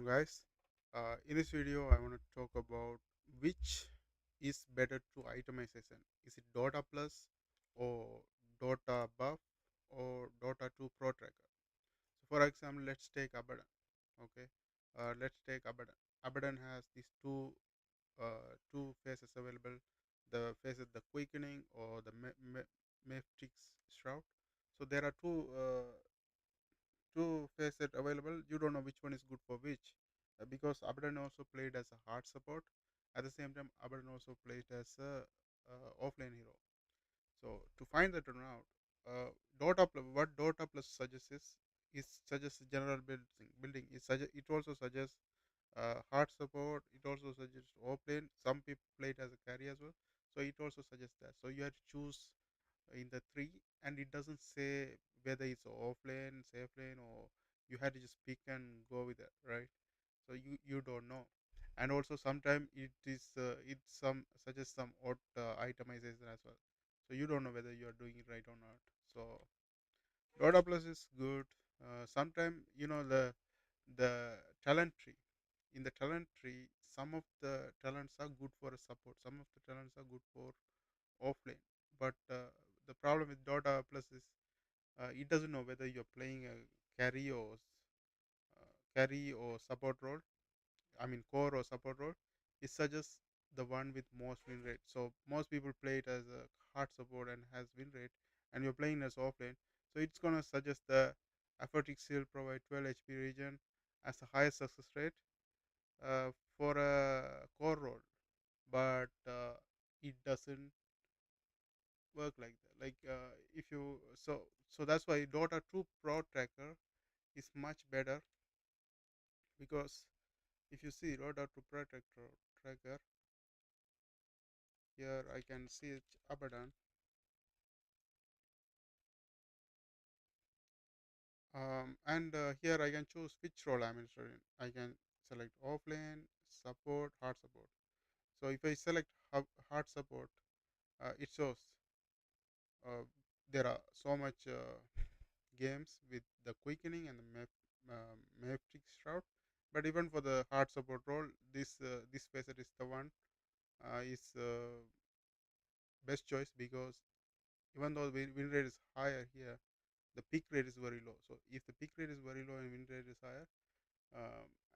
guys. In this video, I want to talk about which is better to itemization. Is it Dota Plus or Dotabuff or Dota2ProTracker? So, for example, let's take Abaddon. Okay, let's take Abaddon. Abaddon has these two phases available. The phase is the quickening or the matrix shroud. So there are two facet available. You don't know which one is good for which, because Abaddon also played as a hard support. At the same time, Abaddon also played as a offlane hero. So to find that one out, what Dota Plus suggests is suggests general building. It also suggests hard support. It also suggests offlane. Some people play it as a carry as well. So it also suggests that. So you have to choose in the three, and it doesn't say whether it's offlane, safe lane, or you had to just pick and go with it, right? So you don't know. And also sometimes it some suggests some odd itemization as well, so you don't know whether you are doing it right or not. So Dota Plus is good. Sometimes the talent tree. In the talent tree, some of the talents are good for a support, some of the talents are good for offlane. But the problem with Dota Plus is it doesn't know whether you're playing a carry or carry or support role. I mean core or support role. It suggests the one with most win rate. So most people play it as a hard support and has win rate, and you're playing as offlane. So it's gonna suggest the Aphotic Seal provide 12 HP region as a higher success rate uh, for a core role, but it doesn't work like that. Like if you so that's why Dota 2 Pro Tracker is much better, because if you see Dota 2 Pro Tracker, here I can see it Abaddon, and here I can choose which role I'm interested in. I can select offlane, support, hard support. So if I select hard support, it shows uh, there are so much games with the quickening and the matrix shroud. But even for the hard support role, this facet is the one is best choice, because even though win rate is higher here, the peak rate is very low. So if the peak rate is very low and win rate is higher,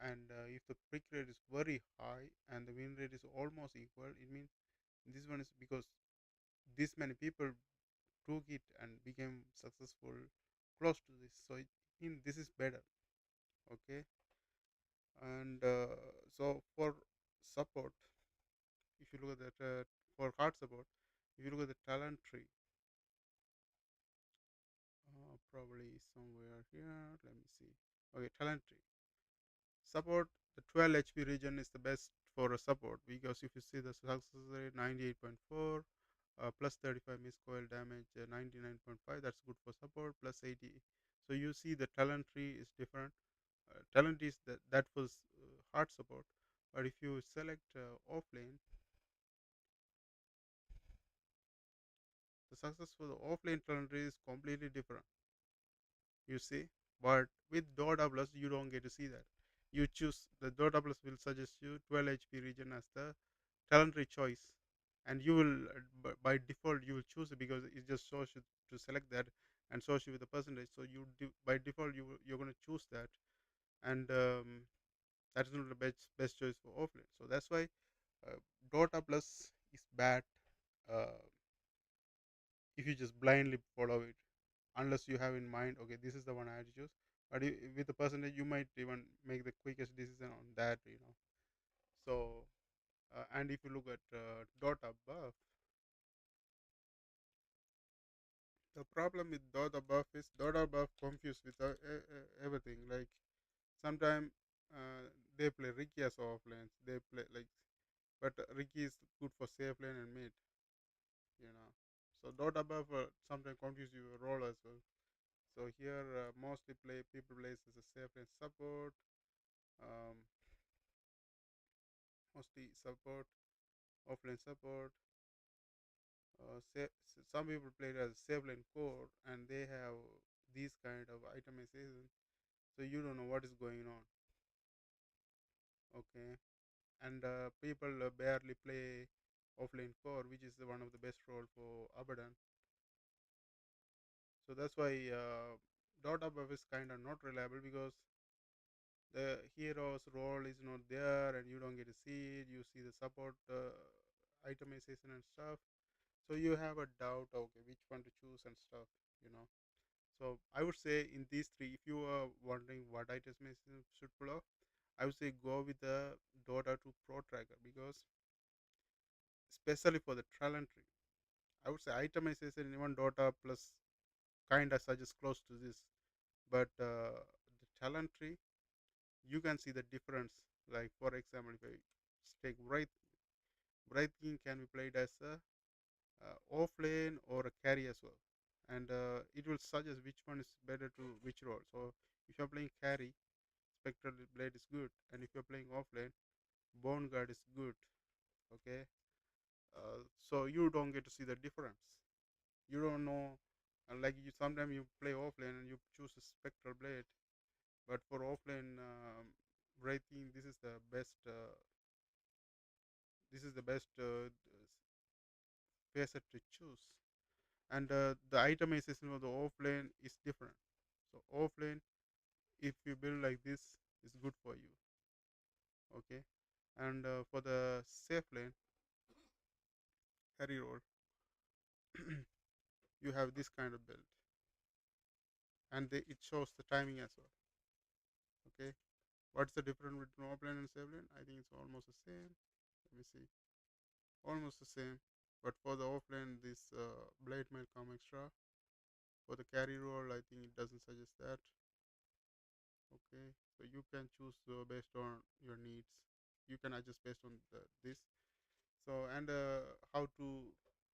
and if the peak rate is very high and the win rate is almost equal, it means this one is because this many people took it and became successful close to this. So this is better. Okay, and so for support, if you look at that, for hard support, if you look at the talent tree, probably somewhere here. Let me see. Okay, talent tree. Support, the 12 HP region is the best for a support, because if you see the success rate 98.4, plus 35 miss coil damage, 99.5, that's good for support, plus 80. So you see the talent tree is different. Talent is that was hard support, but if you select offlane, the success for the offlane talent tree is completely different. You see, but with Dota Plus you don't get to see that. You choose the Dota Plus will suggest you 12 HP region as the talentary choice, and you will by default you will choose it, because it just shows you to select that and shows you with the percentage. So by default you're going to choose that, and that is not the best choice for offlane. So that's why uh, Dota Plus is bad uh, if you just blindly follow it, unless you have in mind, okay, this is the one I had to choose. But with the percentage, you might even make the quickest decision on that. So and if you look at Dota Buff, the problem with Dota Buff is Dota Buff confused with everything. Like sometimes they play Ricky as offlanes. They play like, but Ricky is good for safe lane and mid. You know, so Dota Buff sometimes confuse you role as well. So here mostly people plays as a safe lane support, um, mostly support, offlane support. Some people play it as safe lane core, and they have these kind of itemization, so you don't know what is going on. Okay, and people barely play offlane core, which is one of the best role for Abaddon. So that's why Dotabuff is kind of not reliable because the hero's role is not there and you don't get to see it. You see the support itemization and stuff. So you have a doubt, okay, which one to choose and stuff, you know. So I would say in these three, if you are wondering what itemization should pull off, I would say go with the Dota2ProTracker because especially for the talent tree, I would say itemization in even Dota Plus kind of suggests close to this, but the talent tree you can see the difference. Like for example, if I take Wraith King can be played as a off lane or a carry as well, and it will suggest which one is better to which role. So if you're playing carry, Spectral Blade is good, and if you're playing off lane, Bone Guard is good. Okay, so you don't get to see the difference. You don't know, like you sometimes you play off lane and you choose a Spectral Blade, but for offlane Wraith King, this is the best. This is the best facet to choose. And the itemization of the offlane is different. So offlane, if you build like this, is good for you. Okay, and for the safe lane carry roll, you have this kind of build, and it shows the timing as well. Okay, what's the difference between offlane and safe lane? I think it's almost the same. Let me see, almost the same. But for the offlane, this blade might come extra. For the carry roll, I think it doesn't suggest that. Okay, so you can choose based on your needs. You can adjust based on this. So and how to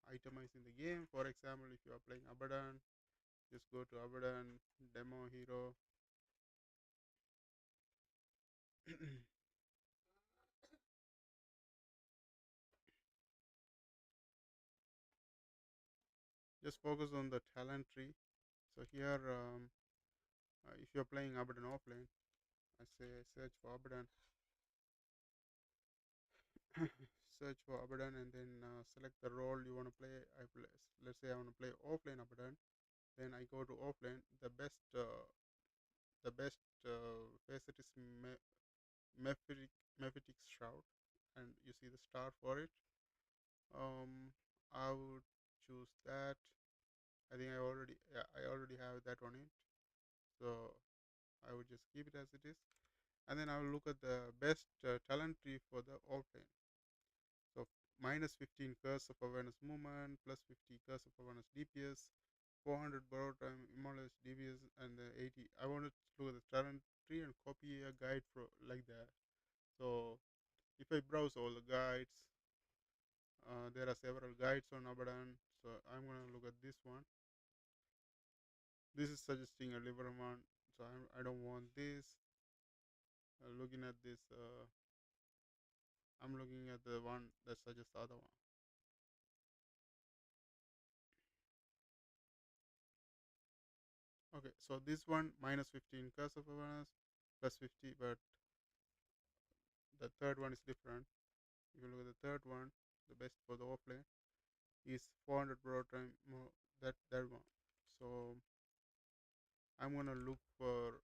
itemize in the game. For example, if you are playing Abaddon, just go to Abaddon demo hero. Just focus on the talent tree. So here, if you're playing Abaddon offline, I say search for Abaddon, search for Abaddon, and then select the role you want to play. Let's say I want to play offline Abaddon. Then I go to offline. The best facet is Mephitic, Mephitic Shroud, and you see the star for it. I would choose that. I think I already have that on it, so I would just keep it as it is. And then I will look at the best talent tree for the offlane. So minus 15 curse of awareness movement, plus 50 curse of awareness DPS, 400 borrow time immolation DPS, and 80. I wanted to look at the talent tree and copy a guide for like that. So if I browse all the guides, there are several guides on Abaddon. So I'm going to look at this one. This is suggesting a liver one. So I don't want this. Looking at this, I'm looking at the one that suggests the other one. Okay, so this one minus 15 curse of awareness, plus 50, but the third one is different. If you look at the third one, the best for the offlane is 400 broad time more that one. So I'm gonna look for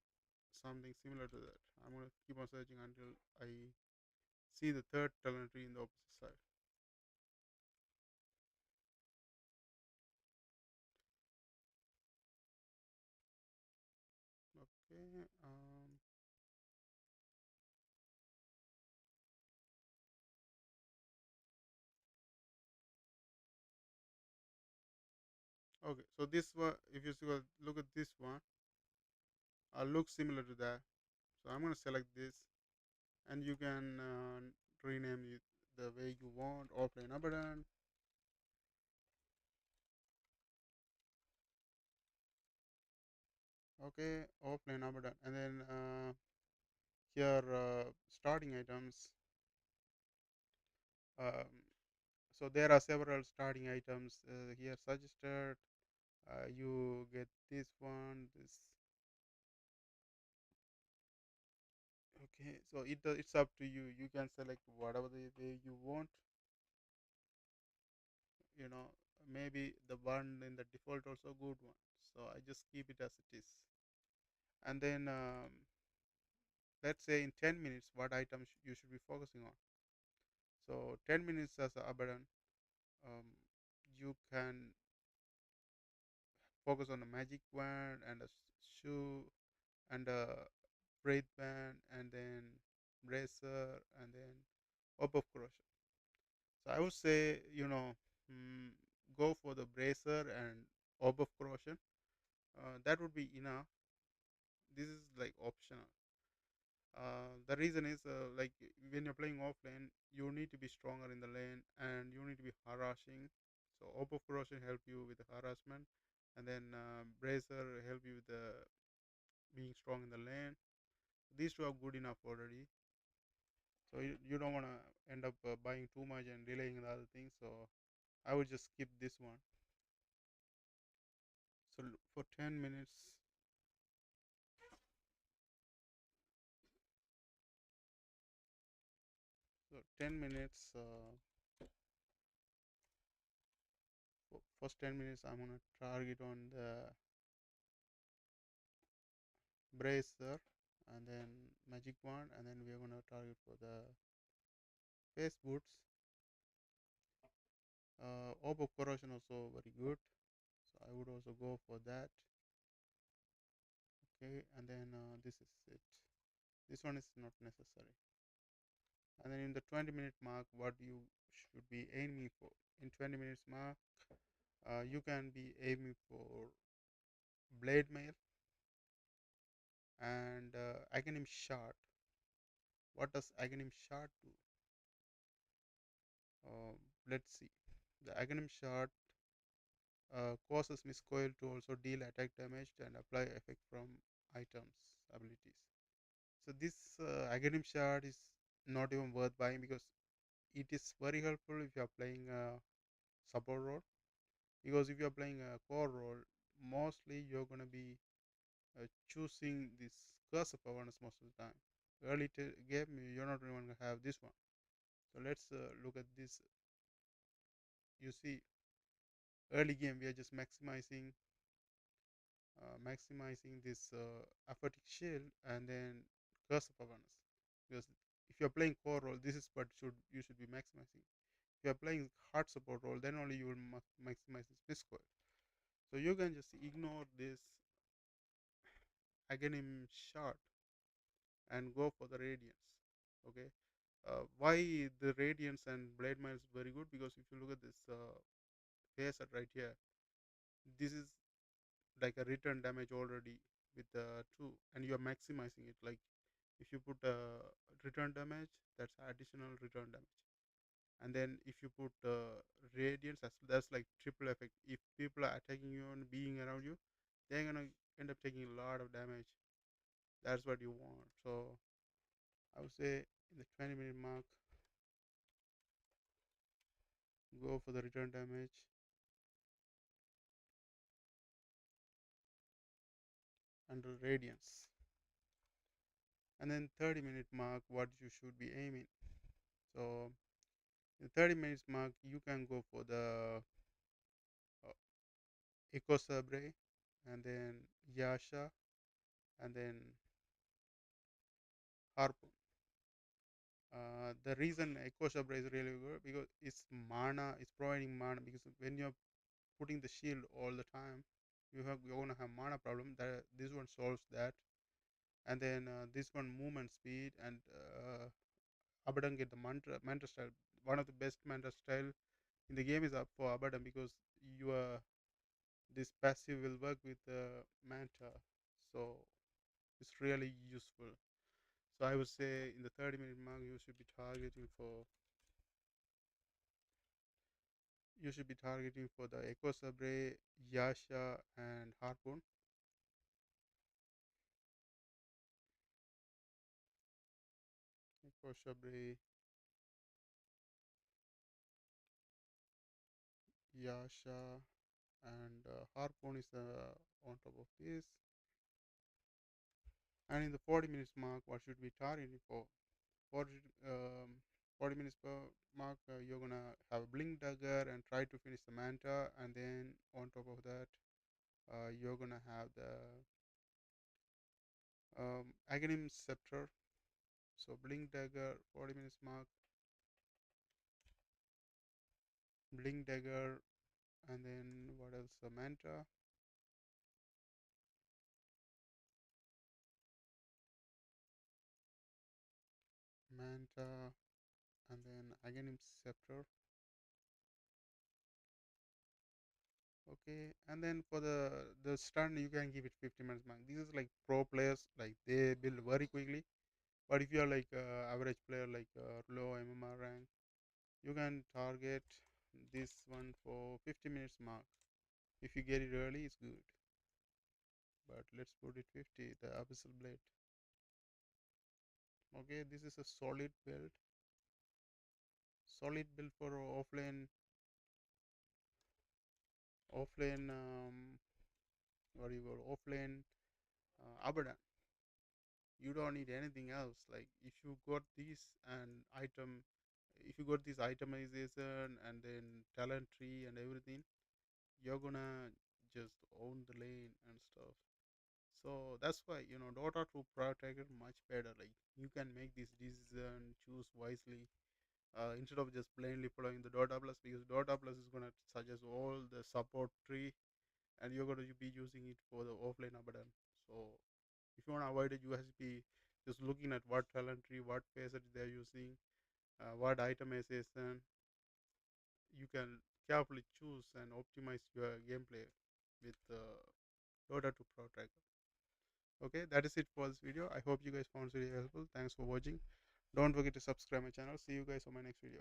something similar to that. I'm gonna keep on searching until I see the third talent tree in the opposite side. Okay. Okay. So this one, if you see, look at this one, looks similar to that. So I'm gonna select this, and you can rename it the way you want. Offline Abaddon. Okay. Offline Abaddon, and then here starting items. Um, so there are several starting items here suggested. You get this one, this. Okay, so it's up to you. You can select whatever the way you want. You know, maybe the one in the default also good one. So I just keep it as it is. And then let's say in 10 minutes, what items you should be focusing on. So 10 minutes as a button, um, you can focus on a magic wand and a shoe and a braid band and then bracer and then orb of corrosion. So I would say, mm, go for the bracer and orb of corrosion. That would be enough. This is like optional. The reason is like when you're playing offlane, you need to be stronger in the lane and you need to be harassing. So orb of corrosion help you with the harassment, and then bracer help you with the being strong in the lane. These two are good enough already. So you don't want to end up buying too much and delaying the other things. So I would just skip this one. So for 10 minutes, so 10 minutes, first 10 minutes, I'm gonna target on the bracer and then magic wand, and then we're gonna target for the face boots. Orb of corrosion also very good, so I would also go for that. Okay, and then this is it. This one is not necessary. And then in the 20-minute mark, what you should be aiming for in 20 minutes mark, you can be aiming for blade mail and aghanim shot. What does aghanim shot do? uh, let's see. The aghanim shot causes miscoil to also deal attack damage and apply effect from items abilities. So this aghanim shot is not even worth buying because it is very helpful if you are playing support role. Because if you are playing a core role, mostly you're going to be choosing this cursor awareness most of the time. Early game, you're not even going to have this one. So let's look at this. You see, early game we are just maximizing this aphatic shield and then curse of awareness. Because if you're playing core role, this is what you should be maximizing. If you're playing hard support role, then only you will maximize this miscoil. So you can just ignore this again shot and go for the radiance. Okay, why the radiance and blade mail is very good? Because if you look at this hairset right here, this is like a return damage already with the two, and you're maximizing it. Like if you put return damage, that's additional return damage. And then if you put radiance, that's like triple effect. If people are attacking you and being around you, they're gonna end up taking a lot of damage. That's what you want. So I would say in the 20-minute mark, go for the return damage and the radiance. And then 30-minute mark, what you should be aiming. So in 30 minutes mark, you can go for the Eco Sabre and then Yasha and then Harpoon. The reason Echo Sabre is really good because it's mana, it's providing mana. Because when you're putting the shield all the time, you're gonna have mana problem. That this one solves that. And then this one movement speed and Abadan get the mantra style. One of the best mantra style in the game is up for Abadan because you this passive will work with manta, so it's really useful. So I would say in the 30-minute mark you should be targeting for the Echo Sabre, Yasha and Harpoon. Echo Sabre, Yasha and Harpoon is on top of this. And in the 40 minutes mark, what should we target for? 40, 40 minutes per mark, you're gonna have a blink dagger and try to finish the manta, and then on top of that, you're gonna have the aghanim scepter. So blink dagger, 40 minutes mark, blink dagger, and then what else? Manta, manta, and then aghanim scepter. Okay, and then for the stun, you can give it 50 minutes mark. This is like pro players, like they build very quickly. But if you are like average player, like low MMR rank, you can target this one for 50 minutes mark. If you get it early, it's good. But let's put it 50, the abyssal blade. Okay, this is a solid build for offlane, what do you call offlane Abaddon. You don't need anything else. Like if you got this and item, if you got this itemization and then talent tree and everything, you're gonna just own the lane and stuff. So that's why Dota2ProTracker much better. Like you can make this decision, choose wisely, instead of just blindly following the Dota Plus, because Dota Plus is gonna suggest all the support tree, and you're gonna be using it for the offline Abaddon. So if you wanna avoid it, you have to be just looking at what talent tree, what facet they're using, what itemization. You can carefully choose and optimize your gameplay with Dota2ProTracker. Okay, that is it for this video. I hope you guys found it really helpful. Thanks for watching. Don't forget to subscribe my channel. See you guys on my next video.